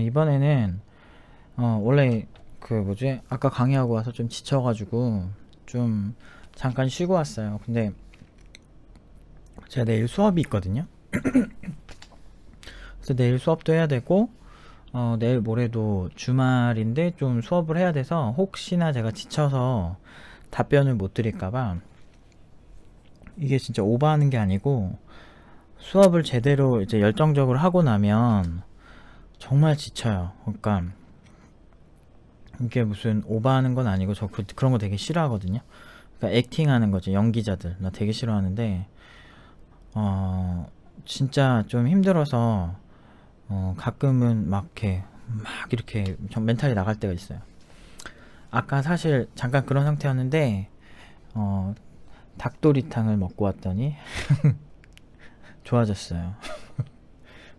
이번에는 원래 그 뭐지 아까 강의하고 와서 좀 지쳐가지고 좀 잠깐 쉬고 왔어요. 근데 제가 내일 수업이 있거든요. 그래서 내일 수업도 해야 되고 내일 모레도 주말인데 좀 수업을 해야 돼서 혹시나 제가 지쳐서 답변을 못 드릴까봐, 이게 진짜 오버하는 게 아니고 수업을 제대로 이제 열정적으로 하고 나면 정말 지쳐요. 그러니까 이게 무슨 오버하는 건 아니고 저 그런 거 되게 싫어하거든요. 그러니까 액팅하는 거죠. 연기자들 나 되게 싫어하는데 진짜 좀 힘들어서 가끔은 막 이렇게 멘탈이 나갈 때가 있어요. 아까 사실 잠깐 그런 상태였는데 닭도리탕을 먹고 왔더니 좋아졌어요.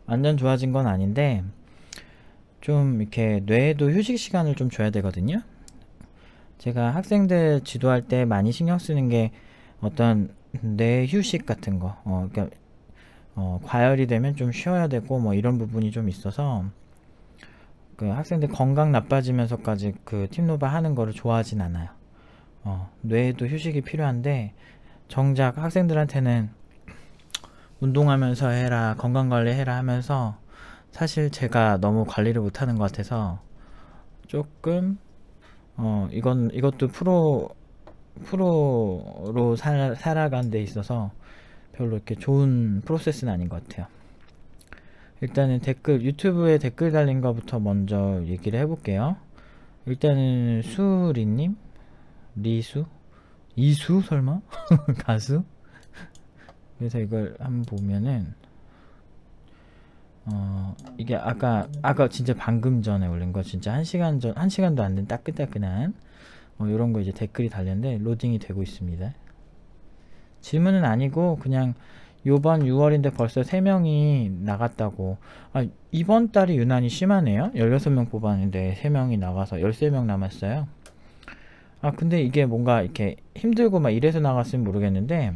완전 좋아진 건 아닌데 좀 이렇게 뇌에도 휴식 시간을 좀 줘야 되거든요. 제가 학생들 지도할 때 많이 신경 쓰는 게 어떤 뇌 휴식 같은 거, 그러니까 과열이 되면 좀 쉬어야 되고 뭐 이런 부분이 좀 있어서 그 학생들 건강 나빠지면서까지 그 팀노바 하는 거를 좋아하진 않아요. 뇌에도 휴식이 필요한데 정작 학생들한테는 운동하면서 해라, 건강관리 해라 하면서 사실 제가 너무 관리를 못하는 것 같아서 조금 이것도 프로로 살아간 데 있어서 별로 이렇게 좋은 프로세스는 아닌 것 같아요. 일단은 유튜브에 댓글 달린 거부터 먼저 얘기를 해볼게요. 일단은 수리님, 리수, 이수 설마 가수. 그래서 이걸 한번 보면은 이게 아까 진짜 방금 전에 올린 거, 진짜 1시간도 안 된 따끈따끈한 이런 거 이제 댓글이 달렸는데 로딩이 되고 있습니다. 질문은 아니고 그냥 요번 6월인데 벌써 3명이 나갔다고. 이번 달이 유난히 심하네요. 16명 뽑았는데 3명이 나가서 13명 남았어요. 근데 이게 뭔가 이렇게 힘들고 막 이래서 나갔으면 모르겠는데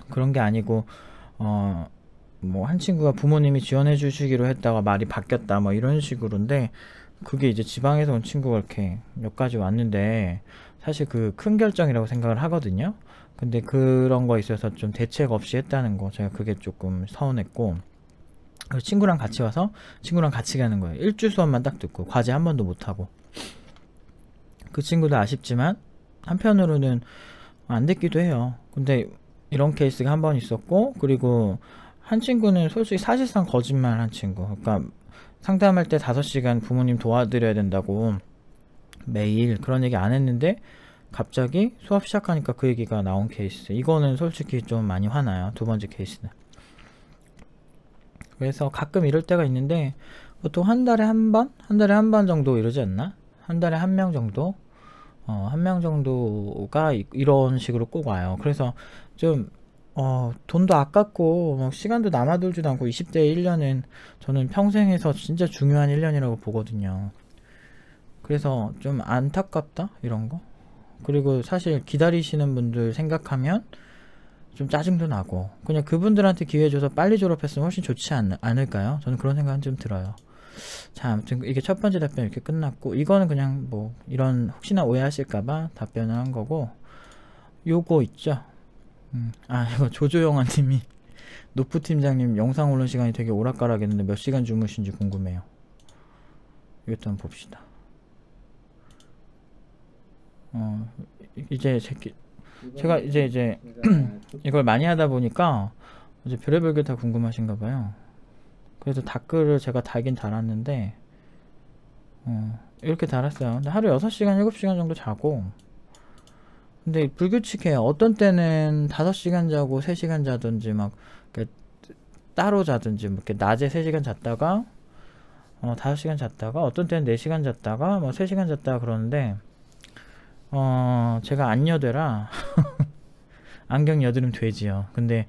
그런 게 아니고 뭐 한 친구가 부모님이 지원해 주시기로 했다가 말이 바뀌었다 뭐 이런 식으로인데, 그게 이제 지방에서 온 친구가 이렇게 몇 가지 왔는데 사실 그 큰 결정이라고 생각을 하거든요. 근데 그런 거 있어서 좀 대책 없이 했다는 거, 제가 그게 조금 서운했고, 친구랑 같이 와서 친구랑 같이 가는 거예요. 일주 수업만 딱 듣고 과제 한 번도 못하고. 그 친구도 아쉽지만 한편으로는 안 됐기도 해요. 근데 이런 케이스가 한 번 있었고, 그리고 한 친구는 솔직히 사실상 거짓말 한 친구. 그러니까 상담할 때 5시간 부모님 도와드려야 된다고 매일 그런 얘기 안 했는데 갑자기 수업 시작하니까 그 얘기가 나온 케이스. 이거는 솔직히 좀 많이 화나요. 두 번째 케이스는. 그래서 가끔 이럴 때가 있는데 보통 한 달에 한 번 정도 이러지 않나? 한 달에 한 명 정도? 한 명 정도가 이런 식으로 꼭 와요. 그래서 좀 돈도 아깝고 시간도 남아돌지도 않고 20대 1년은 저는 평생에서 진짜 중요한 1년이라고 보거든요. 그래서 좀 안타깝다 이런 거. 그리고 사실 기다리시는 분들 생각하면 좀 짜증도 나고, 그냥 그분들한테 기회 줘서 빨리 졸업했으면 훨씬 좋지 않을까요? 저는 그런 생각은 좀 들어요. 자, 아무튼 이게 첫 번째 답변 이렇게 끝났고, 이거는 그냥 뭐 이런 혹시나 오해하실까봐 답변을 한 거고, 요거 있죠. 이거 조조영아 님이 노프 팀장님 영상 올린 시간이 되게 오락가락했는데 몇 시간 주무신지 궁금해요. 이것도 한번 봅시다. 이제 제가 이제 이걸 많이 하다 보니까 이제 별의별 게 다 궁금하신가 봐요. 그래서 댓글을 제가 달긴 달았는데 이렇게 달았어요. 근데 하루 6시간 7시간 정도 자고, 근데 불규칙해요. 어떤 때는 5시간 자고 3시간 자든지 막 따로 자든지, 뭐 이렇게 낮에 3시간 잤다가 5시간 잤다가, 어떤 때는 4시간 잤다가 뭐 3시간 잤다가 그러는데 제가 안여대라 안경 여드름 돼지요. 근데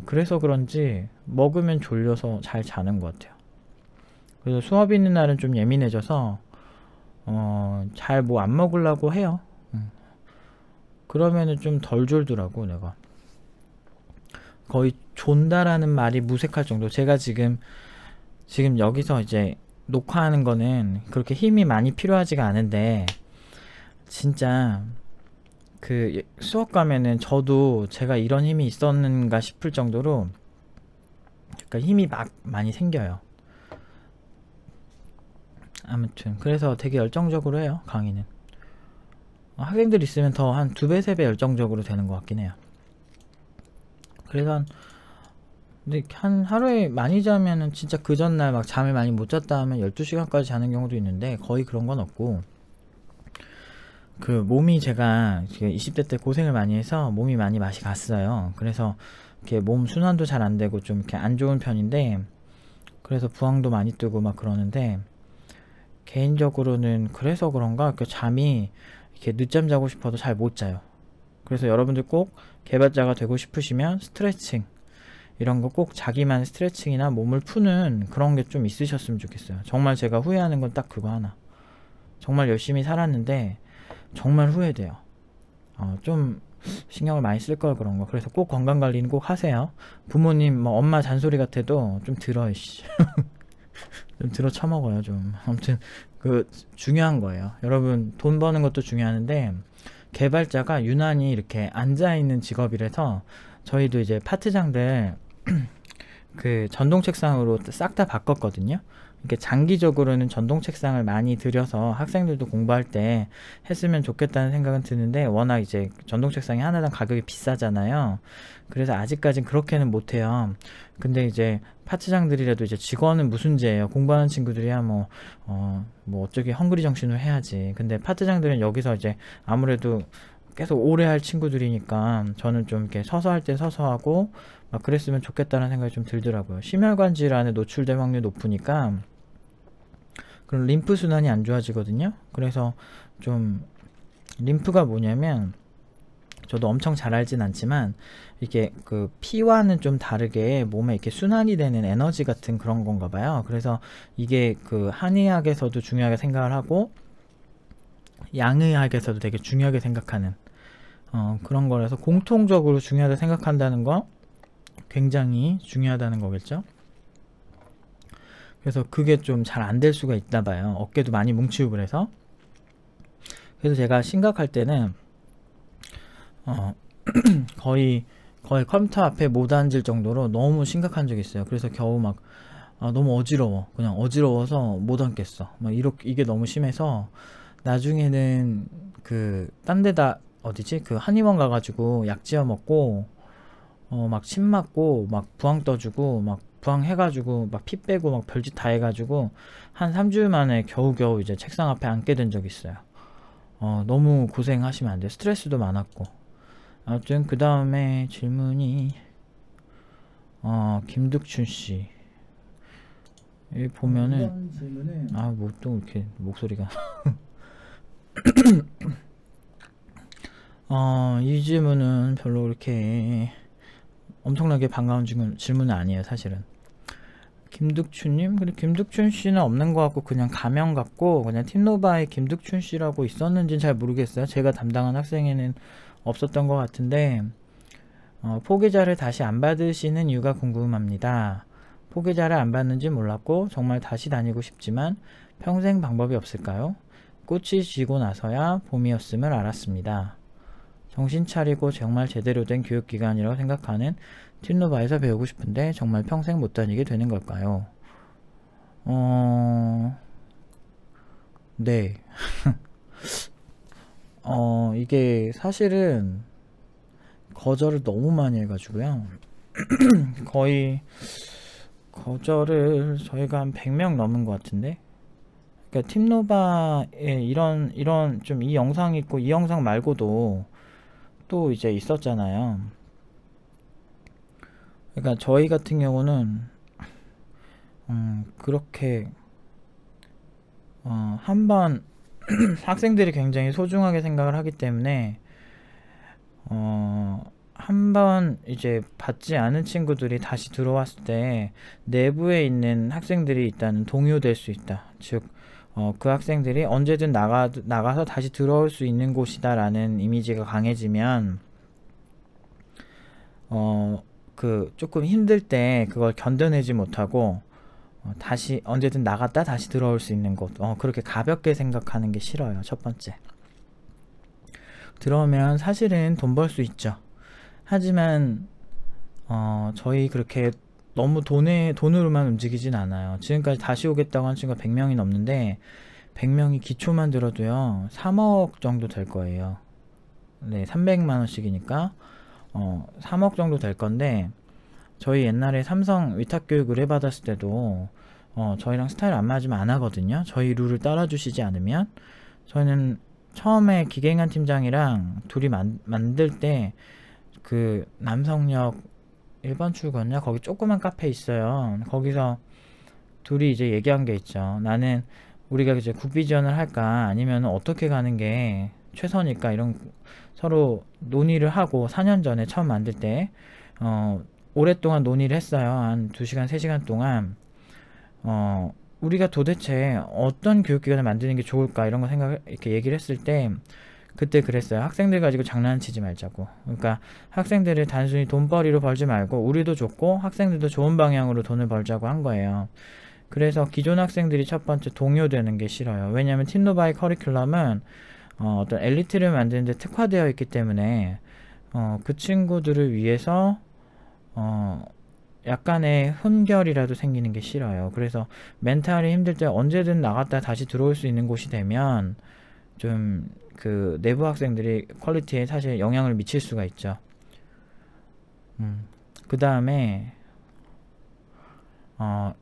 그래서 그런지 먹으면 졸려서 잘 자는 것 같아요. 그래서 수업 있는 날은 좀 예민해져서 잘 뭐 안 먹으려고 해요. 그러면은 좀 덜 졸더라고. 내가 거의 존다라는 말이 무색할 정도. 제가 지금 여기서 이제 녹화하는 거는 그렇게 힘이 많이 필요하지가 않은데, 진짜 그 수업 가면은 저도 제가 이런 힘이 있었는가 싶을 정도로 그러니까 힘이 막 많이 생겨요. 아무튼 그래서 되게 열정적으로 해요, 강의는. 학생들 있으면 더 한 2배, 3배 열정적으로 되는 것 같긴 해요. 그래서 근데 한 하루에 많이 자면은 진짜 그 전날 막 잠을 많이 못 잤다 하면 12시간까지 자는 경우도 있는데, 거의 그런 건 없고, 그 몸이 제가 20대 때 고생을 많이 해서 몸이 많이 맛이 갔어요. 그래서 이렇게 몸 순환도 잘 안 되고 좀 이렇게 안 좋은 편인데, 그래서 부항도 많이 뜨고 막 그러는데, 개인적으로는 그래서 그런가 그 잠이 이렇게 늦잠 자고 싶어도 잘 못 자요. 그래서 여러분들 꼭 개발자가 되고 싶으시면 스트레칭 이런 거 꼭 자기만 스트레칭이나 몸을 푸는 그런 게 좀 있으셨으면 좋겠어요. 정말 제가 후회하는 건 딱 그거 하나. 정말 열심히 살았는데 정말 후회돼요. 좀 신경을 많이 쓸 걸 그런 거. 그래서 꼭 건강관리는 꼭 하세요. 부모님 뭐 엄마 잔소리 같아도 좀 들어 이씨. 좀 들어 처먹어요 좀. 아무튼 그 중요한 거예요. 여러분 돈 버는 것도 중요한데, 개발자가 유난히 이렇게 앉아있는 직업이라서 저희도 이제 파트장들 그 전동 책상으로 싹 다 바꿨거든요. 이렇게 장기적으로는 전동 책상을 많이 들여서 학생들도 공부할 때 했으면 좋겠다는 생각은 드는데, 워낙 이제 전동 책상이 하나당 가격이 비싸잖아요. 그래서 아직까진 그렇게는 못해요. 근데 이제 파트장들이라도 이제 직원은 무슨 죄예요. 공부하는 친구들이야 뭐 어쩌게 헝그리 정신으로 해야지. 근데 파트장들은 여기서 이제 아무래도 계속 오래 할 친구들이니까 저는 좀 이렇게 서서 할 때 서서 하고 막 그랬으면 좋겠다는 생각이 좀 들더라고요. 심혈관 질환에 노출될 확률이 높으니까 그럼 림프 순환이 안 좋아지거든요. 그래서 좀 림프가 뭐냐면, 저도 엄청 잘 알진 않지만 이게 그 피와는 좀 다르게 몸에 이렇게 순환이 되는 에너지 같은 그런 건가 봐요. 그래서 이게 그 한의학에서도 중요하게 생각을 하고 양의학에서도 되게 중요하게 생각하는 그런 거라서, 공통적으로 중요하다 생각한다는 거 굉장히 중요하다는 거겠죠. 그래서 그게 좀 잘 안 될 수가 있나 봐요. 어깨도 많이 뭉치고 그래서. 그래서 제가 심각할 때는 거의 컴퓨터 앞에 못 앉을 정도로 너무 심각한 적이 있어요. 그래서 겨우 막 너무 어지러워. 그냥 어지러워서 못 앉겠어. 막 이게 너무 심해서 나중에는 그 딴 데다 어디지? 그 한의원 가가지고 약 지어 먹고 막 침 맞고 막 부항 떠주고 막 부항 해가지고 막 피 빼고 막 별짓 다 해가지고 한 3주일 만에 겨우겨우 이제 책상 앞에 앉게 된 적이 있어요. 너무 고생하시면 안 돼요. 스트레스도 많았고. 아무튼 그 다음에 질문이 김득춘 씨. 여기 보면은 뭐 또 이렇게 목소리가 이 질문은 별로 그렇게 엄청나게 반가운 질문은 아니에요 사실은. 김득춘님? 근데 김득춘 씨는 없는 것 같고 그냥 가명 같고, 그냥 팀노바에 김득춘 씨라고 있었는지는 잘 모르겠어요. 제가 담당한 학생에는 없었던 것 같은데, 포기자를 다시 안 받으시는 이유가 궁금합니다. 포기자를 안 받는지 몰랐고 정말 다시 다니고 싶지만 평생 방법이 없을까요? 꽃이 지고 나서야 봄이었음을 알았습니다. 정신 차리고 정말 제대로 된 교육기관이라고 생각하는 틴노바에서 배우고 싶은데 정말 평생 못 다니게 되는 걸까요? 네. 이게 사실은 거절을 너무 많이 해가지고요. 거의 거절을 저희가 한 100명 넘은 것 같은데, 그러니까 팀노바에 이런 좀 이 영상이 있고, 이 영상 말고도 또 이제 있었잖아요. 그러니까 저희 같은 경우는 그렇게 한번 학생들이 굉장히 소중하게 생각을 하기 때문에 한번 이제 받지 않은 친구들이 다시 들어왔을 때 내부에 있는 학생들이 일단은 동요될 수 있다. 즉 그 학생들이 언제든 나가서 다시 들어올 수 있는 곳이다 라는 이미지가 강해지면 그 조금 힘들 때 그걸 견뎌내지 못하고 다시 언제든 나갔다 다시 들어올 수 있는 곳. 그렇게 가볍게 생각하는 게 싫어요. 첫 번째. 들어오면 사실은 돈 벌 수 있죠. 하지만 저희 그렇게 너무 돈으로만 움직이진 않아요. 지금까지 다시 오겠다고 한 친구가 100명이 넘는데 100명이 기초만 들어도요 3억 정도 될 거예요. 네, 300만원씩이니까 3억 정도 될 건데, 저희 옛날에 삼성 위탁교육을 해받았을 때도 저희랑 스타일 안 맞으면 안 하거든요. 저희 룰을 따라주시지 않으면. 저희는 처음에 기계인간 팀장이랑 둘이 만들 때 그 남성역 1번 출구였냐? 거기 조그만 카페 있어요. 거기서 둘이 이제 얘기한 게 있죠. 나는 우리가 이제 국비 지원을 할까 아니면 어떻게 가는 게 최선일까, 이런 서로 논의를 하고 4년 전에 처음 만들 때 오랫동안 논의를 했어요. 한 2시간 3시간 동안 우리가 도대체 어떤 교육기관을 만드는 게 좋을까, 이런 거 이렇게 얘기를 했을 때 그때 그랬어요. 학생들 가지고 장난치지 말자고. 그러니까 학생들을 단순히 돈벌이로 벌지 말고 우리도 좋고 학생들도 좋은 방향으로 돈을 벌자고 한 거예요. 그래서 기존 학생들이 첫 번째 동요되는 게 싫어요. 왜냐하면 팀노바의 커리큘럼은 어떤 엘리트를 만드는데 특화되어 있기 때문에 그 친구들을 위해서 약간의 흠결이라도 생기는 게 싫어요. 그래서 멘탈이 힘들 때 언제든 나갔다 다시 들어올 수 있는 곳이 되면 좀 그 내부 학생들이 퀄리티에 사실 영향을 미칠 수가 있죠. 그 다음에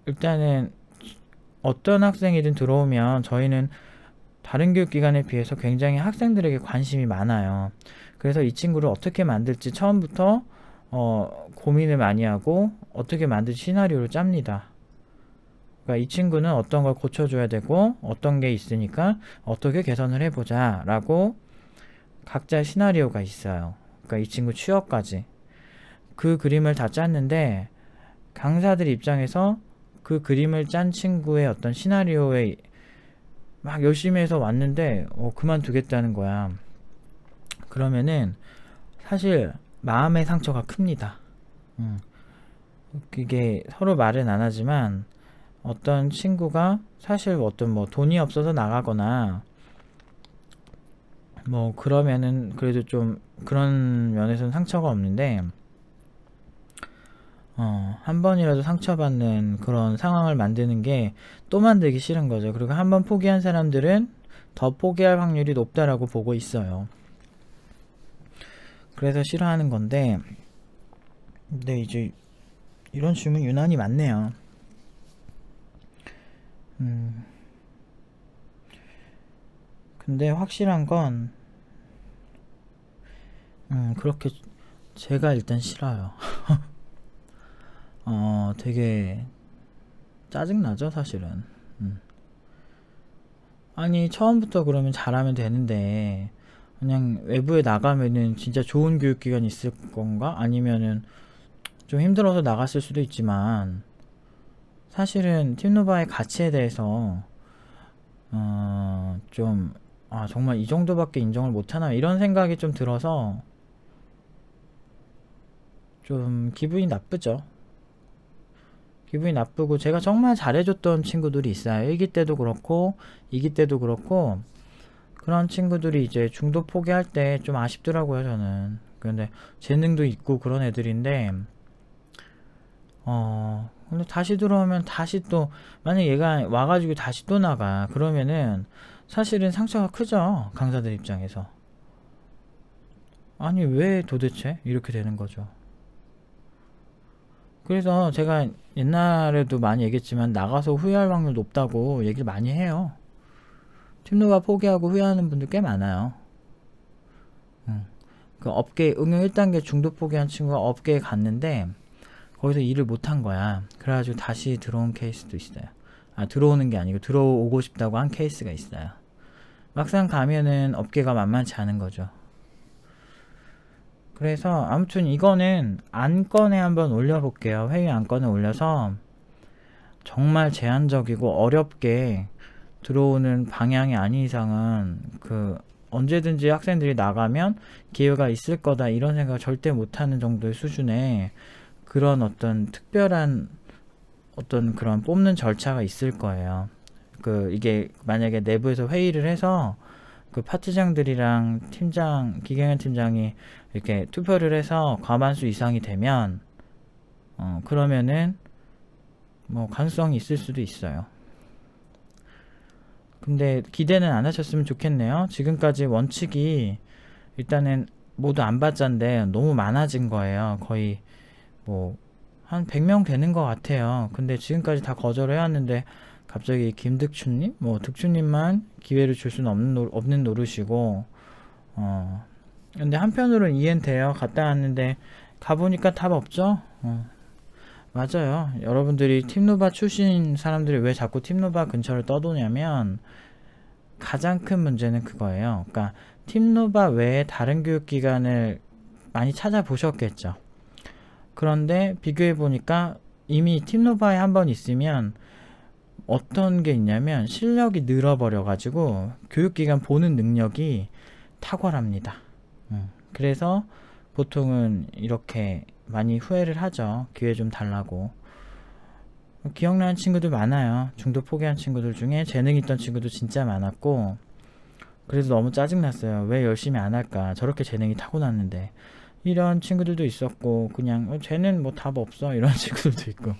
일단은 어떤 학생이든 들어오면 저희는 다른 교육기관에 비해서 굉장히 학생들에게 관심이 많아요. 그래서 이 친구를 어떻게 만들지 처음부터 고민을 많이 하고 어떻게 만들지 시나리오를 짭니다. 그러니까 이 친구는 어떤 걸 고쳐줘야 되고 어떤 게 있으니까 어떻게 개선을 해보자 라고 각자 시나리오가 있어요. 그러니까 이 친구 취업까지 그 그림을 다 짰는데 강사들 입장에서 그 그림을 짠 친구의 어떤 시나리오에 막 열심히 해서 왔는데 그만두겠다는 거야. 그러면은 사실 마음의 상처가 큽니다. 그게 서로 말은 안 하지만 어떤 친구가 사실 어떤 뭐 돈이 없어서 나가거나 뭐 그러면은 그래도 좀 그런 면에서는 상처가 없는데 한 번이라도 상처받는 그런 상황을 만드는 게 또 만들기 싫은 거죠. 그리고 한 번 포기한 사람들은 더 포기할 확률이 높다라고 보고 있어요. 그래서 싫어하는 건데, 근데 이제 이런 질문 유난히 많네요. 근데 확실한 건 그렇게 제가 일단 싫어요. 되게 짜증나죠 사실은. 아니 처음부터 그러면 잘하면 되는데 그냥 외부에 나가면은 진짜 좋은 교육기관이 있을 건가? 아니면은 좀 힘들어서 나갔을 수도 있지만 사실은 팀노바의 가치에 대해서 좀 정말 이 정도밖에 인정을 못하나 이런 생각이 좀 들어서 좀 기분이 나쁘죠. 기분이 나쁘고, 제가 정말 잘해줬던 친구들이 있어요. 1기 때도 그렇고 2기 때도 그렇고 그런 친구들이 이제 중도 포기할 때 좀 아쉽더라고요 저는. 근데 재능도 있고 그런 애들인데 근데 다시 들어오면 다시 또 만약 얘가 와가지고 다시 또 나가 그러면은 사실은 상처가 크죠 강사들 입장에서. 아니 왜 도대체 이렇게 되는 거죠. 그래서 제가 옛날에도 많이 얘기했지만 나가서 후회할 확률 높다고 얘기를 많이 해요. 팀노바 포기하고 후회하는 분들 꽤 많아요. 그 업계 응용 1단계 중도 포기한 친구가 업계에 갔는데 거기서 일을 못한 거야. 그래가지고 다시 들어온 케이스도 있어요. 들어오는 게 아니고 들어오고 싶다고 한 케이스가 있어요. 막상 가면은 업계가 만만치 않은 거죠. 그래서 아무튼 이거는 안건에 한번 올려볼게요. 회의 안건에 올려서 정말 제한적이고 어렵게 들어오는 방향이 아닌 이상은 언제든지 학생들이 나가면 기회가 있을 거다 이런 생각을 절대 못하는 정도의 수준의 그런 어떤 특별한 어떤 그런 뽑는 절차가 있을 거예요. 이게 만약에 내부에서 회의를 해서 그 파트장들이랑 팀장, 기경연 팀장이 이렇게 투표를 해서 과반수 이상이 되면 그러면은 뭐 가능성이 있을 수도 있어요. 근데 기대는 안 하셨으면 좋겠네요. 지금까지 원칙이 일단은 모두 안 받자인데 너무 많아진 거예요. 거의 뭐 한 100명 되는 것 같아요. 근데 지금까지 다 거절을 해왔는데 갑자기 김득춘님? 뭐 득춘님만 기회를 줄 수는 없는 노릇이고 근데 한편으로는 이해는 돼요. 갔다 왔는데 가보니까 답 없죠? 맞아요. 여러분들이 팀노바 출신 사람들이 왜 자꾸 팀노바 근처를 떠도냐면 가장 큰 문제는 그거예요. 그러니까 팀노바 외에 다른 교육기관을 많이 찾아보셨겠죠. 그런데 비교해 보니까 이미 팀노바에 한번 있으면 어떤 게 있냐면 실력이 늘어버려 가지고 교육기관 보는 능력이 탁월합니다. 그래서 보통은 이렇게 많이 후회를 하죠. 기회 좀 달라고. 기억나는 친구들 많아요. 중도 포기한 친구들 중에 재능 있던 친구도 진짜 많았고, 그래서 너무 짜증났어요. 왜 열심히 안 할까? 저렇게 재능이 타고났는데. 이런 친구들도 있었고, 그냥 쟤는 뭐 답 없어 이런 친구들도 있고.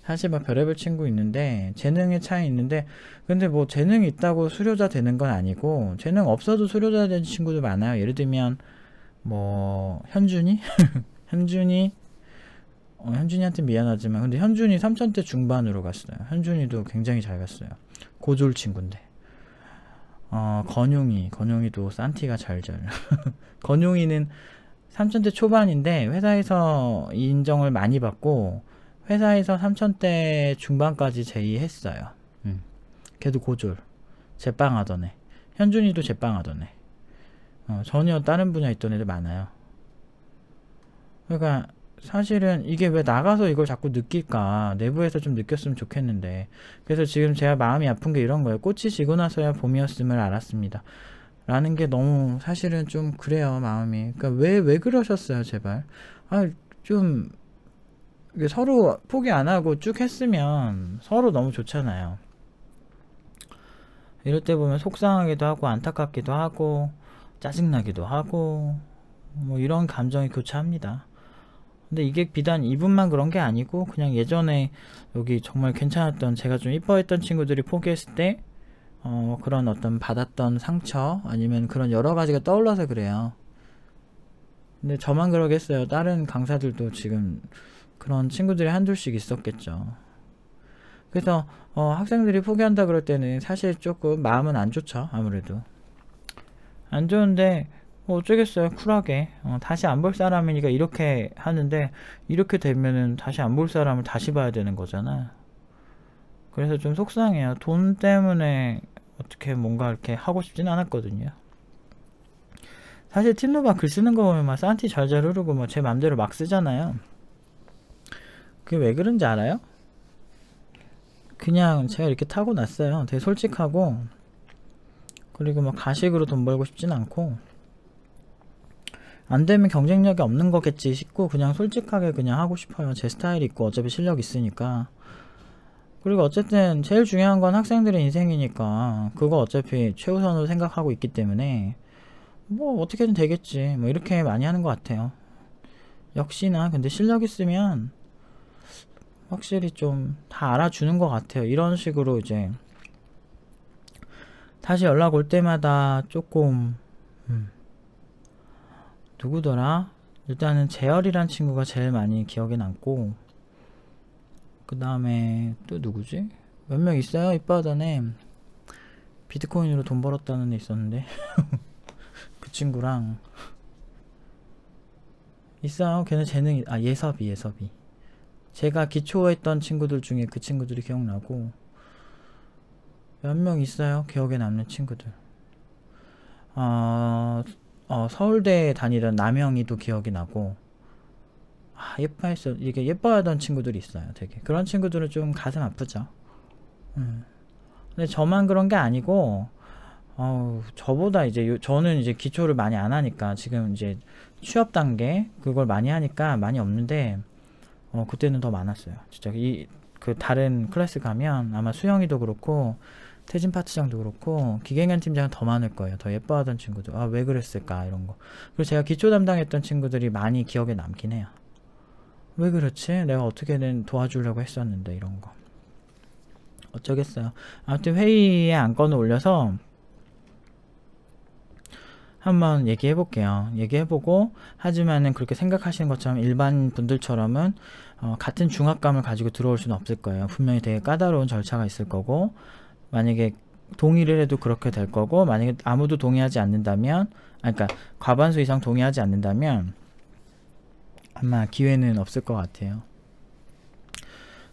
사실 막 별의별 친구 있는데 재능의 차이 있는데, 근데 뭐 재능이 있다고 수료자 되는 건 아니고 재능 없어도 수료자 되는 친구들 많아요. 예를 들면 뭐 현준이 현준이한테 미안하지만 근데 현준이 3천대 중반으로 갔어요. 현준이도 굉장히 잘 갔어요. 고졸 친구인데. 건용이도 산티가 잘잘. 건용이는 3천대 초반인데 회사에서 인정을 많이 받고 회사에서 3천대 중반까지 제의했어요. 걔도 고졸. 제빵하던 애. 현준이도 제빵하던 애. 전혀 다른 분야 있던 애들 많아요. 그러니까 사실은 이게 왜 나가서 이걸 자꾸 느낄까, 내부에서 좀 느꼈으면 좋겠는데. 그래서 지금 제가 마음이 아픈 게 이런 거예요. 꽃이 지고 나서야 봄이었음을 알았습니다 라는 게 너무 사실은 좀 그래요, 마음이. 그러니까 왜 그러셨어요, 제발. 좀 서로 포기 안 하고 쭉 했으면 서로 너무 좋잖아요. 이럴 때 보면 속상하기도 하고 안타깝기도 하고 짜증나기도 하고 뭐 이런 감정이 교차합니다. 근데 이게 비단 이분만 그런 게 아니고 그냥 예전에 여기 정말 괜찮았던, 제가 좀 이뻐했던 친구들이 포기했을 때 그런 어떤 받았던 상처 아니면 그런 여러 가지가 떠올라서 그래요. 근데 저만 그러겠어요. 다른 강사들도 지금 그런 친구들이 한둘씩 있었겠죠. 그래서 학생들이 포기한다 그럴 때는 사실 조금 마음은 안 좋죠. 아무래도 안 좋은데 어쩌겠어요. 쿨하게 다시 안 볼 사람이니까 이렇게 하는데, 이렇게 되면은 다시 안 볼 사람을 다시 봐야 되는 거잖아. 그래서 좀 속상해요. 돈 때문에 어떻게 뭔가 이렇게 하고 싶진 않았거든요. 사실 팀노바 글 쓰는 거 보면 막 산티 잘잘 흐르고 뭐 제 맘대로 막 쓰잖아요. 그게 왜 그런지 알아요? 그냥 제가 이렇게 타고났어요. 되게 솔직하고, 그리고 막 가식으로 돈 벌고 싶진 않고, 안되면 경쟁력이 없는 거겠지 싶고 그냥 솔직하게 그냥 하고 싶어요. 제 스타일이 있고 어차피 실력 있으니까. 그리고 어쨌든 제일 중요한 건 학생들의 인생이니까 그거 어차피 최우선으로 생각하고 있기 때문에 뭐 어떻게든 되겠지 뭐 이렇게 많이 하는 것 같아요. 역시나 근데 실력 있으면 확실히 좀 다 알아주는 것 같아요. 이런 식으로 이제 다시 연락 올 때마다 조금 누구더라? 일단은 재열이란 친구가 제일 많이 기억에 남고, 그 다음에 또 누구지? 몇 명 있어요. 이뻐하던 애 비트코인으로 돈 벌었다는 애 있었는데 그 친구랑 있어요. 걔는 재능이 예섭이 제가 기초했던 친구들 중에 그 친구들이 기억나고, 몇 명 있어요. 기억에 남는 친구들. 서울대에 다니던 남영이도 기억이 나고, 이게 예뻐하던 친구들이 있어요. 되게 그런 친구들은 좀 가슴 아프죠. 근데 저만 그런 게 아니고 저보다 이제 저는 이제 기초를 많이 안 하니까 지금 이제 취업 단계 그걸 많이 하니까 많이 없는데 그때는 더 많았어요. 진짜 그 다른 클래스 가면 아마 수영이도 그렇고 태진 파트장도 그렇고 기계인간 팀장은 더 많을 거예요. 더 예뻐하던 친구들. 아, 왜 그랬을까 이런 거. 그리고 제가 기초 담당했던 친구들이 많이 기억에 남긴 해요. 왜 그렇지? 내가 어떻게든 도와주려고 했었는데 이런 거. 어쩌겠어요. 아무튼 회의에 안건을 올려서 한번 얘기해볼게요. 얘기해보고, 하지만은 그렇게 생각하시는 것처럼 일반 분들처럼은 같은 중압감을 가지고 들어올 수는 없을 거예요. 분명히 되게 까다로운 절차가 있을 거고, 만약에 동의를 해도 그렇게 될 거고, 만약에 아무도 동의하지 않는다면, 그러니까 과반수 이상 동의하지 않는다면 아마 기회는 없을 것 같아요.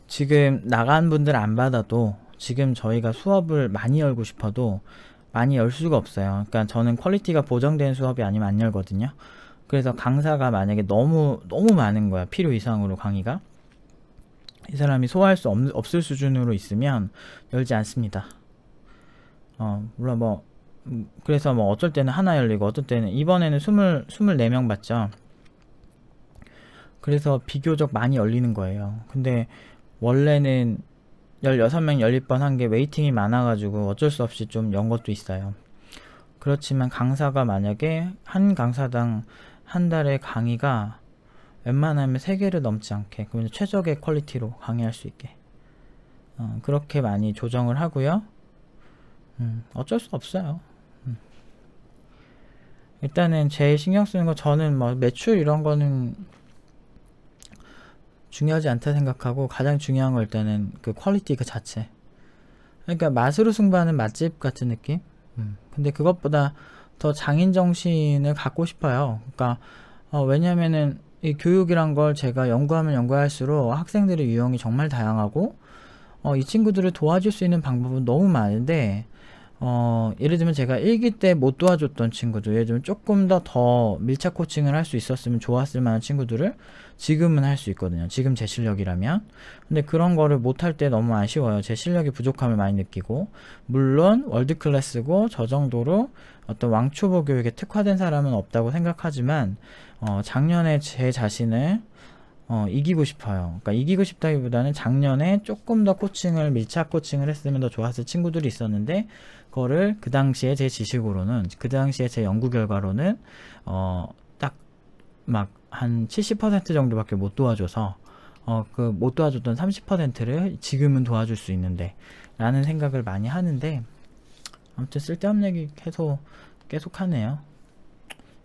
지금 나간 분들 안 받아도 지금 저희가 수업을 많이 열고 싶어도 많이 열 수가 없어요. 그러니까 저는 퀄리티가 보장된 수업이 아니면 안 열거든요. 그래서 강사가 만약에 너무 많은 거야, 필요 이상으로 강의가, 이 사람이 소화할 수 없을 수준으로 있으면 열지 않습니다. 물론 뭐 그래서 뭐 어쩔 때는 하나 열리고 어떨 때는 이번에는 24명 받죠. 그래서 비교적 많이 열리는 거예요. 근데 원래는 16명 열릴 뻔한 게 웨이팅이 많아가지고 어쩔 수 없이 좀 연 것도 있어요. 그렇지만 강사가 만약에 한 강사당 한 달에 강의가 웬만하면 3개를 넘지 않게, 그러면 최적의 퀄리티로 강의할 수 있게 그렇게 많이 조정을 하고요. 어쩔 수 없어요. 일단은 제일 신경 쓰는 거, 저는 뭐 매출 이런 거는 중요하지 않다 생각하고, 가장 중요한 거 일단은 그 퀄리티 그 자체. 그러니까 맛으로 승부하는 맛집 같은 느낌? 근데 그것보다 더 장인 정신을 갖고 싶어요. 그러니까 왜냐면은 이 교육이란 걸 제가 연구하면 연구할수록 학생들의 유형이 정말 다양하고 이 친구들을 도와줄 수 있는 방법은 너무 많은데, 예를 들면 제가 1기 때 못 도와줬던 친구들, 예를 들면 조금 더 밀착 코칭을 할 수 있었으면 좋았을 만한 친구들을 지금은 할 수 있거든요. 지금 제 실력이라면. 근데 그런 거를 못할 때 너무 아쉬워요. 제 실력의 부족함을 많이 느끼고, 물론 월드 클래스고 저 정도로 어떤 왕초보 교육에 특화된 사람은 없다고 생각하지만 작년에 제 자신을 이기고 싶어요. 그러니까 이기고 싶다기보다는 작년에 조금 더 코칭을, 밀착 코칭을 했으면 더 좋았을 친구들이 있었는데, 그거를 그 당시에 제 지식으로는, 그 당시에 제 연구 결과로는 딱 막 한 70% 정도밖에 못 도와줘서 그 못 도와줬던 30%를 지금은 도와줄 수 있는데 라는 생각을 많이 하는데, 아무튼 쓸데없는 얘기 계속 하네요.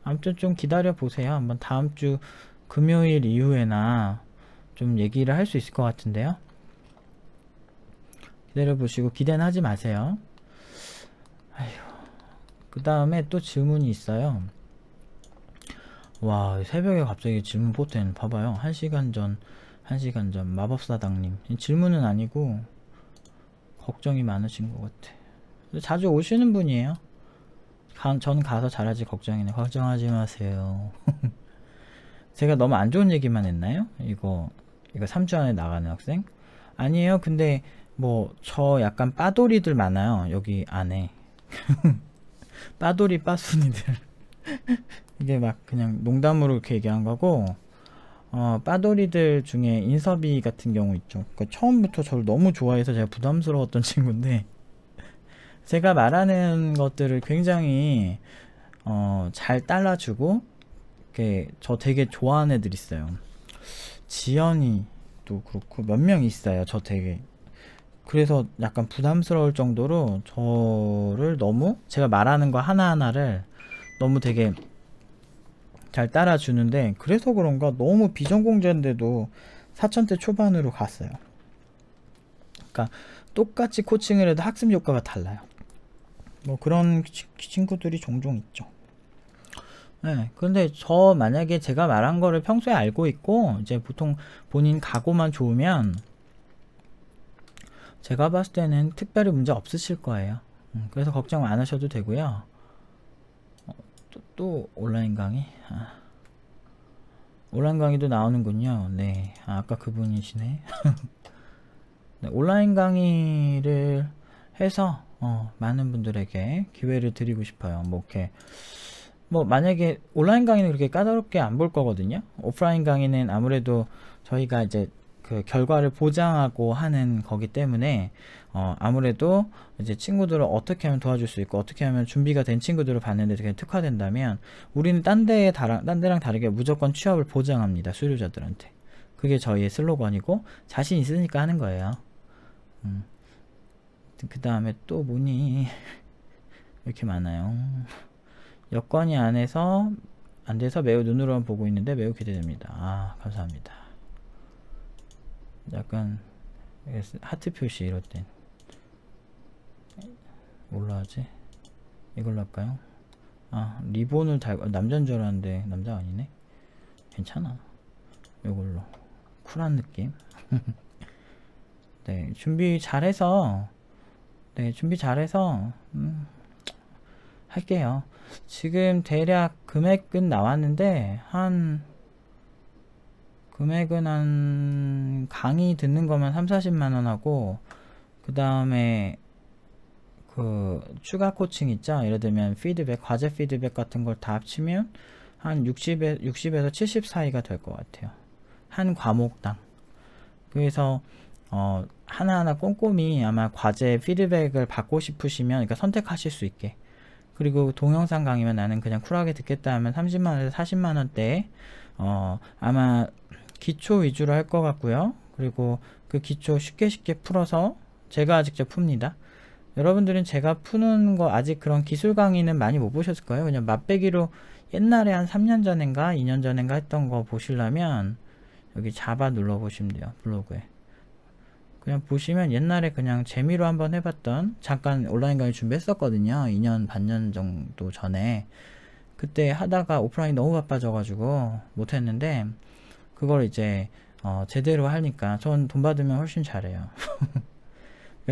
아무튼 좀 기다려 보세요. 한번 다음 주 금요일 이후에나 좀 얘기를 할 수 있을 것 같은데요. 기다려 보시고 기대는 하지 마세요. 아휴, 그 다음에 또 질문이 있어요. 와, 새벽에 갑자기 질문 포텐 봐봐요. 1시간 전 마법사당님. 질문은 아니고 걱정이 많으신 것 같아. 자주 오시는 분이에요. 전 가서 잘하지 걱정이네. 걱정하지 마세요. 제가 너무 안 좋은 얘기만 했나요? 이거 3주 안에 나가는 학생? 아니에요. 근데 뭐 저 약간 빠돌이들 많아요, 여기 안에. 빠돌이 빠순이들. 이게 막 그냥 농담으로 이렇게 얘기한 거고, 빠돌이들 중에 인섭이 같은 경우 있죠. 그러니까 처음부터 저를 너무 좋아해서 제가 부담스러웠던 친구인데, 제가 말하는 것들을 굉장히 잘 따라주고, 이렇게 저 되게 좋아하는 애들 있어요. 지연이도 그렇고 몇 명 있어요. 저 되게, 그래서 약간 부담스러울 정도로 저를 너무, 제가 말하는 거 하나하나를 너무 되게 잘 따라주는데, 그래서 그런가 너무 비전공자인데도 4천대 초반으로 갔어요. 그러니까 똑같이 코칭을 해도 학습 효과가 달라요. 뭐 그런 친구들이 종종 있죠. 네, 근데 저 만약에 제가 말한 거를 평소에 알고 있고 이제 보통 본인 각오만 좋으면 제가 봤을 때는 특별히 문제 없으실 거예요. 그래서 걱정 안 하셔도 되고요. 또 온라인 강의? 온라인 강의도 나오는군요. 네, 아까 그분이시네. 네, 온라인 강의를 해서 많은 분들에게 기회를 드리고 싶어요. 뭐 이렇게 뭐 만약에 온라인 강의는 그렇게 까다롭게 안 볼 거거든요. 오프라인 강의는 아무래도 저희가 이제 그 결과를 보장하고 하는 거기 때문에 아무래도 이제 친구들을 어떻게 하면 도와줄 수 있고 어떻게 하면 준비가 된 친구들을 받는데 되게 특화된다면 우리는 딴 데랑 다르게 무조건 취업을 보장합니다. 수료자들한테. 그게 저희의 슬로건이고 자신 있으니까 하는 거예요. 그 다음에 또 뭐니 왜 이렇게 많아요. 여건이 안 돼서 매우 눈으로만 보고 있는데 매우 기대됩니다. 아, 감사합니다. 약간 하트 표시 이럴 땐 뭘로 하지? 이걸로 할까요? 아, 리본을 달고 남자인 줄 알았는데 남자가 아니네. 괜찮아. 이걸로 쿨한 느낌. 네, 준비 잘해서 할게요. 지금 대략 금액은 나왔는데 금액은 한 강의 듣는 거면 3,40만원 하고 그 다음에 그 추가 코칭 있죠. 예를 들면 피드백, 과제 피드백 같은 걸 다 합치면 한 60에서 70 사이가 될 것 같아요. 한 과목당. 그래서 하나하나 꼼꼼히 아마 과제 피드백을 받고 싶으시면 그러니까 선택하실 수 있게. 그리고 동영상 강의면 나는 그냥 쿨하게 듣겠다 하면 30만원에서 40만원대에 아마 기초 위주로 할 것 같고요. 그리고 그 기초 쉽게 풀어서 제가 직접 풉니다. 여러분들은 제가 푸는 거 아직 그런 기술 강의는 많이 못 보셨을 거예요. 그냥 맛배기로 옛날에 한 3년 전인가 2년 전인가 했던 거 보시려면 여기 자바 눌러 보시면 돼요. 블로그에 그냥 보시면 옛날에 그냥 재미로 한번 해봤던 잠깐 온라인 강의 준비했었거든요. 2년 반년 정도 전에. 그때 하다가 오프라인이 너무 바빠져 가지고 못했는데 그걸 이제 제대로 하니까 전 돈 받으면 훨씬 잘해요.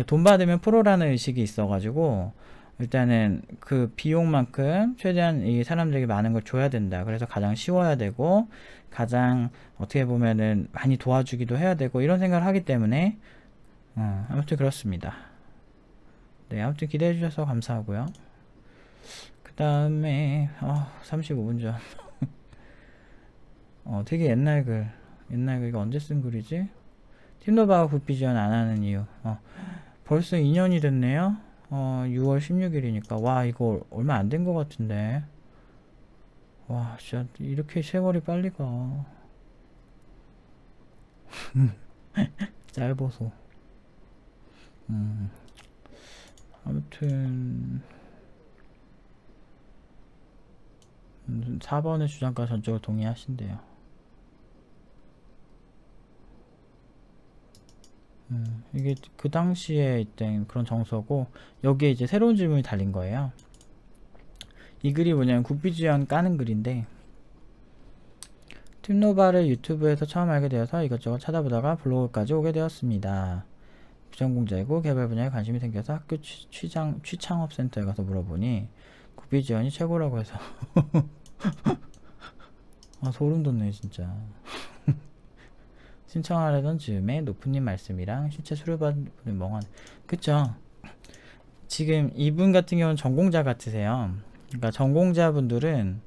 돈 받으면 프로라는 의식이 있어 가지고 일단은 그 비용만큼 최대한 이 사람들에게 많은 걸 줘야 된다. 그래서 가장 쉬워야 되고 가장 어떻게 보면은 많이 도와주기도 해야 되고 이런 생각을 하기 때문에 아무튼 그렇습니다. 네, 아무튼 기대해 주셔서 감사하고요. 그 다음에 35분 전 되게 옛날 글 이거 언제 쓴 글이지? 팀노바가 굿비 지원 안 하는 이유. 벌써 2년이 됐네요. 6월 16일이니까 와 이거 얼마 안 된 것 같은데. 와 진짜 이렇게 세월이 빨리 가. 짧아서. 아무튼 4번의 주장과 전적으로 동의하신대요. 이게 그 당시에 있던 그런 정서고 여기에 이제 새로운 질문이 달린 거예요. 이 글이 뭐냐면 굿비지원 까는 글인데 팀노바를 유튜브에서 처음 알게 되어서 이것저것 찾아보다가 블로그까지 오게 되었습니다. 비전공자이고 개발 분야에 관심이 생겨서 학교 취창업센터에 가서 물어보니 굿비지원이 최고라고 해서 소름 돋네 진짜. 신청하려던 즈음에 높은님 말씀이랑 실제 수료받은 분이 멍하네. 그쵸? 지금 이분 같은 경우는 전공자 같으세요. 그러니까 전공자분들은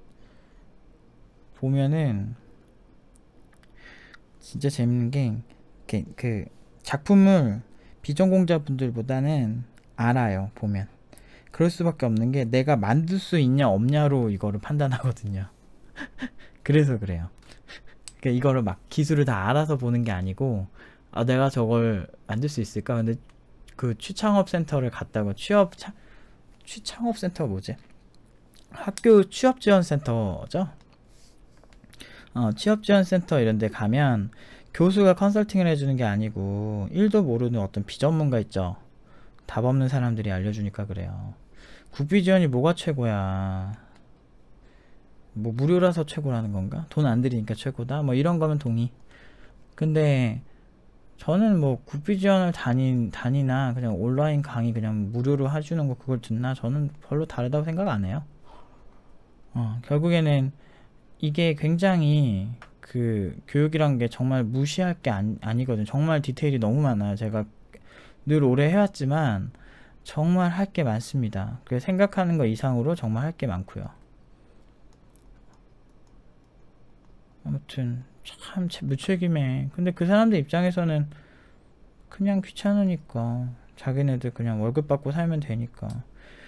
보면은 진짜 재밌는 게 그 작품을 비전공자분들보다는 알아요. 보면 그럴 수밖에 없는 게 내가 만들 수 있냐 없냐로 이거를 판단하거든요. 그래서 그래요. 그러니까 이거를 막 기술을 다 알아서 보는 게 아니고 내가 저걸 만들 수 있을까? 근데 그 취창업센터를 갔다고 취창업센터가 뭐지? 학교 취업지원센터죠? 취업지원센터 이런 데 가면 교수가 컨설팅을 해주는 게 아니고 1도 모르는 어떤 비전문가 있죠? 답 없는 사람들이 알려주니까 그래요. 국비지원이 뭐가 최고야? 뭐 무료라서 최고라는 건가? 돈 안 들이니까 최고다? 뭐 이런 거면 동의. 근데 저는 뭐 굿비지원을 다니나 그냥 온라인 강의 그냥 무료로 해주는 거 그걸 듣나 저는 별로 다르다고 생각 안 해요. 결국에는 이게 굉장히 그 교육이란 게 정말 무시할 게 아니거든. 정말 디테일이 너무 많아요. 제가 늘 오래 해왔지만 정말 할 게 많습니다. 그 생각하는 거 이상으로 정말 할 게 많고요. 아무튼 참 무책임해. 근데 그 사람들 입장에서는 그냥 귀찮으니까 자기네들 그냥 월급 받고 살면 되니까.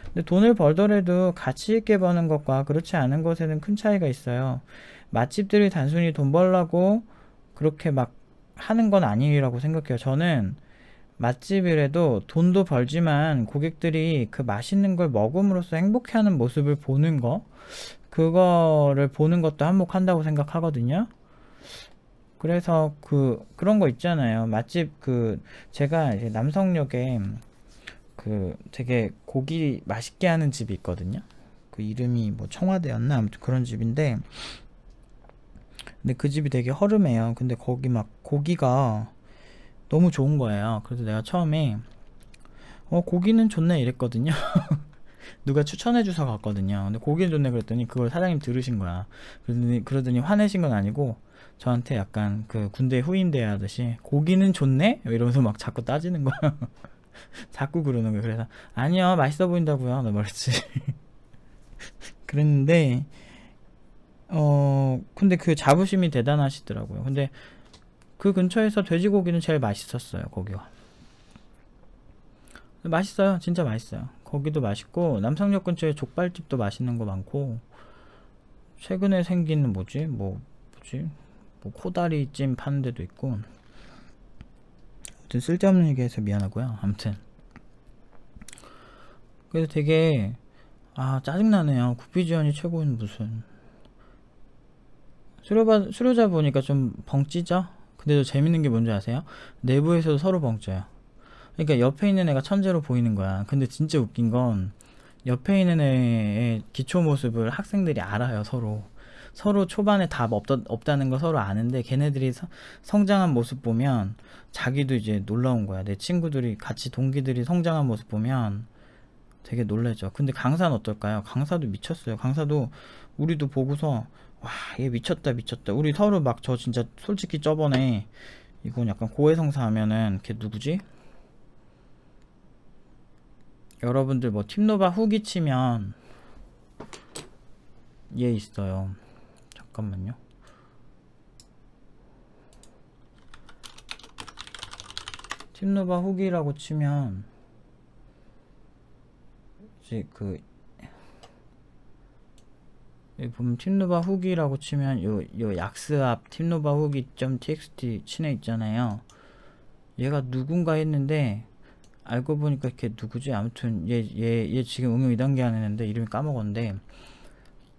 근데 돈을 벌더라도 가치 있게 버는 것과 그렇지 않은 것에는 큰 차이가 있어요. 맛집들이 단순히 돈 벌라고 그렇게 막 하는 건 아니라고 생각해요. 저는 맛집이라도 돈도 벌지만 고객들이 그 맛있는 걸 먹음으로써 행복해하는 모습을 보는 거, 그거를 보는 것도 한몫한다고 생각하거든요. 그래서 그런 거 있잖아요. 맛집 제가 이제 남성역에 되게 고기 맛있게 하는 집이 있거든요. 그 이름이 뭐 청와대였나 아무튼 그런 집인데, 근데 그 집이 되게 허름해요. 근데 거기 막 고기가 너무 좋은 거예요. 그래서 내가 처음에 고기는 좋네 이랬거든요. 누가 추천해 주서 갔거든요. 근데 고기는 좋네 그랬더니 그걸 사장님 들으신 거야. 그러더니 화내신 건 아니고 저한테 약간 그 군대 후임대 하듯이 고기는 좋네? 이러면서 막 자꾸 따지는 거야. 자꾸 그러는 거야. 그래서 아니요 맛있어 보인다고요. 나 말했지. 그랬는데 근데 그 자부심이 대단하시더라고요. 근데 그 근처에서 돼지고기는 제일 맛있었어요. 거기가 맛있어요. 진짜 맛있어요. 거기도 맛있고 남성역 근처에 족발집도 맛있는 거 많고, 최근에 생긴 뭐 코다리찜 파는 데도 있고. 아무튼 쓸데없는 얘기해서 미안하고요. 아무튼 그래서 되게 짜증나네요. 국비지원이 최고인 무슨. 수료자 보니까 좀 벙찌죠? 근데도 재밌는 게 뭔지 아세요? 내부에서도 서로 벙쪄요. 그러니까 옆에 있는 애가 천재로 보이는 거야. 근데 진짜 웃긴 건 옆에 있는 애의 기초 모습을 학생들이 알아요. 서로 초반에 답 없다는 거 서로 아는데, 걔네들이 성장한 모습 보면 자기도 이제 놀라운 거야. 내 친구들이 같이 동기들이 성장한 모습 보면 되게 놀라죠. 근데 강사는 어떨까요? 강사도 미쳤어요. 강사도 우리도 보고서 와, 얘 미쳤다. 우리 서로 막, 저 진짜 솔직히 저번에 이건 약간 고해성사 하면은 걔 누구지? 여러분들 뭐 팀노바 후기 치면 얘 있어요. 잠깐만요. 팀노바 후기라고 치면 이제 여기 보면 팀노바 후기라고 치면 요 약스앞 팀노바 후기.txt 친해 있잖아요. 얘가 누군가 했는데 알고 보니까 걔 누구지? 아무튼 얘 지금 응용 2단계 하는 애인데 이름이 까먹었는데,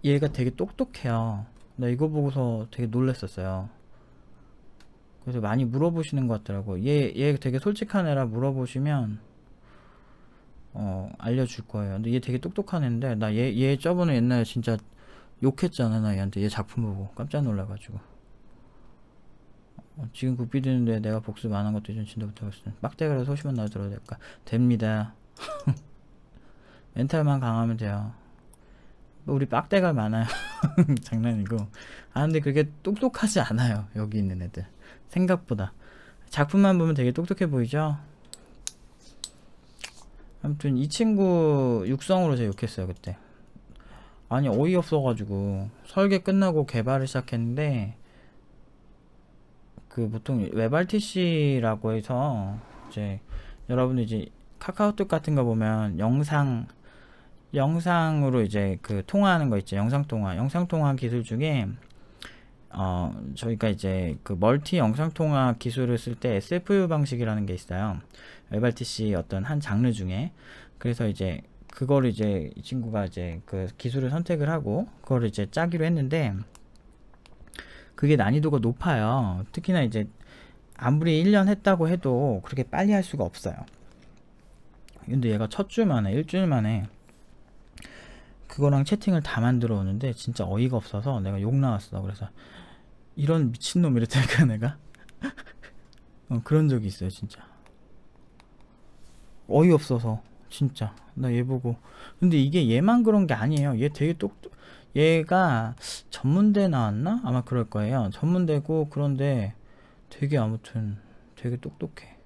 얘가 되게 똑똑해요. 나 이거 보고서 되게 놀랬었어요. 그래서 많이 물어보시는 것 같더라고. 얘 되게 솔직한 애라 물어보시면 알려줄 거예요. 근데 얘 되게 똑똑한 애인데, 나 얘 저번에 옛날에 진짜 욕했잖아. 나 얘한테 얘 작품 보고 깜짝 놀라가지고. 지금 굿비 드는데 내가 복습 안 한 것도 좀 진짜 못하겠어. 빡대가라 소식만 나들어도 될까? 됩니다. 멘탈만 강하면 돼요. 우리 빡대가 많아요. 장난이고. 근데 그렇게 똑똑하지 않아요. 여기 있는 애들 생각보다. 작품만 보면 되게 똑똑해 보이죠. 아무튼 이 친구 육성으로 제가 욕했어요 그때. 아니 어이없어가지고 설계 끝나고 개발을 시작했는데, 보통 웹RTC라고 해서 이제 여러분들 이제 카카오톡 같은 거 보면 영상으로 이제 통화하는 거 있죠. 영상 통화 기술 중에 저희가 이제 멀티 영상 통화 기술을 쓸 때 SFU 방식이라는 게 있어요. 웹RTC 어떤 한 장르 중에. 그래서 이제 그거를 이제 이 친구가 이제 기술을 선택을 하고 그거를 이제 짜기로 했는데, 그게 난이도가 높아요. 특히나 이제 아무리 1년 했다고 해도 그렇게 빨리 할 수가 없어요. 근데 얘가 첫 주 만에, 일주일 만에 그거랑 채팅을 다 만들어 오는데 진짜 어이가 없어서 내가 욕 나왔어. 그래서 이런 미친놈 이랬다니까 내가. 그런 적이 있어요 진짜. 어이없어서 진짜. 나 얘 보고. 근데 이게 얘만 그런 게 아니에요. 얘 되게 얘가 전문대 나왔나? 아마 그럴 거예요. 전문대고, 그런데 되게 아무튼 되게 똑똑해.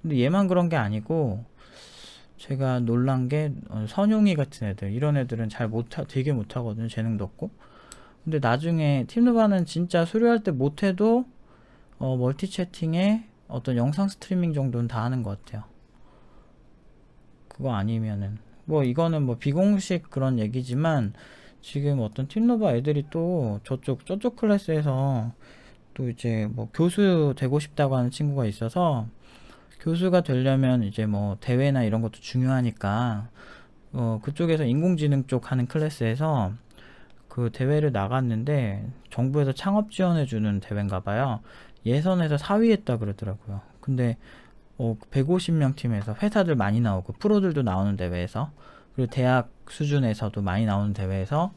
근데 얘만 그런 게 아니고, 제가 놀란 게 선용이 같은 애들, 이런 애들은 되게 못하거든요. 재능도 없고. 근데 나중에 팀노바는 진짜 수료할 때 못해도 멀티 채팅에 어떤 영상 스트리밍 정도는 다 하는 것 같아요. 그거 아니면은 뭐 이거는 뭐 비공식 그런 얘기지만 지금 어떤 팀노바 애들이 또 저쪽 클래스에서 또 이제 뭐 교수 되고 싶다고 하는 친구가 있어서 교수가 되려면 이제 뭐 대회나 이런 것도 중요하니까 그쪽에서 인공지능 쪽 하는 클래스에서 그 대회를 나갔는데 정부에서 창업 지원해주는 대회인가 봐요. 예선에서 4위 했다 그러더라고요. 근데 150명 팀에서 회사들 많이 나오고 프로들도 나오는 대회에서, 그리고 대학 수준에서도 많이 나오는 대회에서,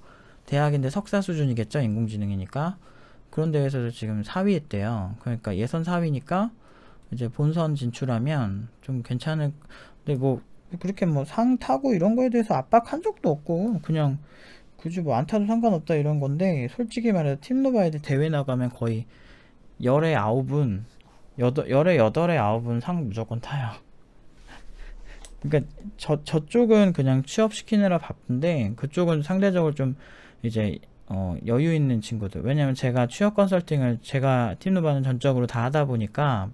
대학인데 석사 수준이겠죠, 인공지능이니까. 그런 대회에서도 지금 4위 했대요. 그러니까 예선 4위니까 이제 본선 진출하면 좀 괜찮을. 근데 뭐 그렇게 뭐 상 타고 이런 거에 대해서 압박한 적도 없고, 그냥 굳이 뭐 안 타도 상관없다 이런 건데, 솔직히 말해서 팀노바 애들 대회 나가면 거의 열에 9은, 열에 8에 9은 상 무조건 타요. 그러니까 저쪽은 그냥 취업시키느라 바쁜데, 그쪽은 상대적으로 좀 이제 여유 있는 친구들. 왜냐면 제가 취업 컨설팅을 제가 팀노바는 전적으로 다 하다 보니까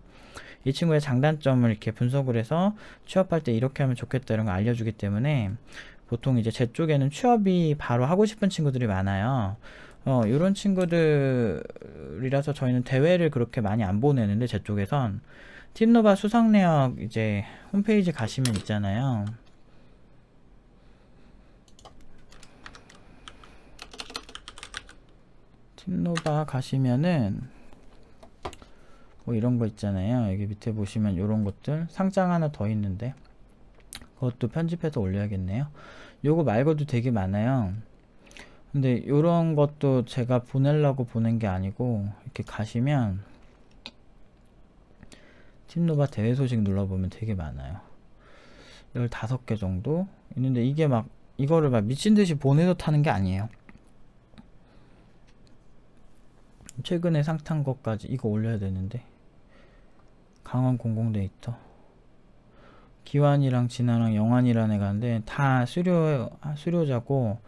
이 친구의 장단점을 이렇게 분석을 해서 취업할 때 이렇게 하면 좋겠다 이런 거 알려주기 때문에, 보통 이제 제 쪽에는 취업이 바로 하고 싶은 친구들이 많아요. 요런 친구들이라서 저희는 대회를 그렇게 많이 안 보내는데, 제 쪽에선 팀노바 수상 내역 이제 홈페이지 가시면 있잖아요. 팀노바 가시면은 뭐 이런 거 있잖아요. 여기 밑에 보시면 요런 것들 상장 하나 더 있는데, 그것도 편집해서 올려야겠네요. 요거 말고도 되게 많아요. 근데 요런 것도 제가 보내려고 보낸 게 아니고, 이렇게 가시면 팀노바 대회 소식 눌러보면 되게 많아요. 15개 정도 있는데, 이게 막 이거를 막 미친듯이 보내서 타는 게 아니에요. 최근에 상 탄 것까지 이거 올려야 되는데, 강원 공공데이터 기환이랑 진아랑 영환이라는 애가 있는데 다 수료자고,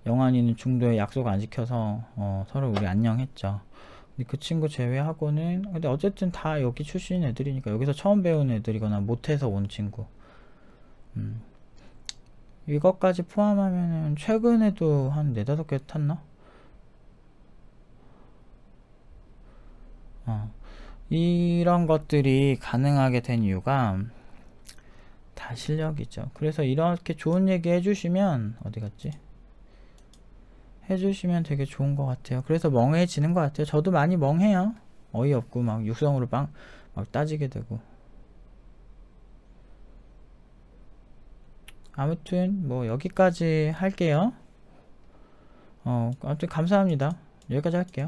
영환이는 중도에 약속 안 지켜서 서로 우리 안녕 했죠. 근데 그 친구 제외하고는, 근데 어쨌든 다 여기 출신 애들이니까, 여기서 처음 배운 애들이거나 못해서 온 친구. 이것까지 포함하면은 최근에도 한 4-5개 탔나? 이런 것들이 가능하게 된 이유가 다 실력이죠. 그래서 이렇게 좋은 얘기 해주시면, 어디 갔지? 해주시면 되게 좋은 것 같아요. 그래서 멍해지는 것 같아요. 저도 많이 멍해요. 어이없고 막 육성으로 막 따지게 되고. 아무튼 뭐 여기까지 할게요. 아무튼 감사합니다. 여기까지 할게요.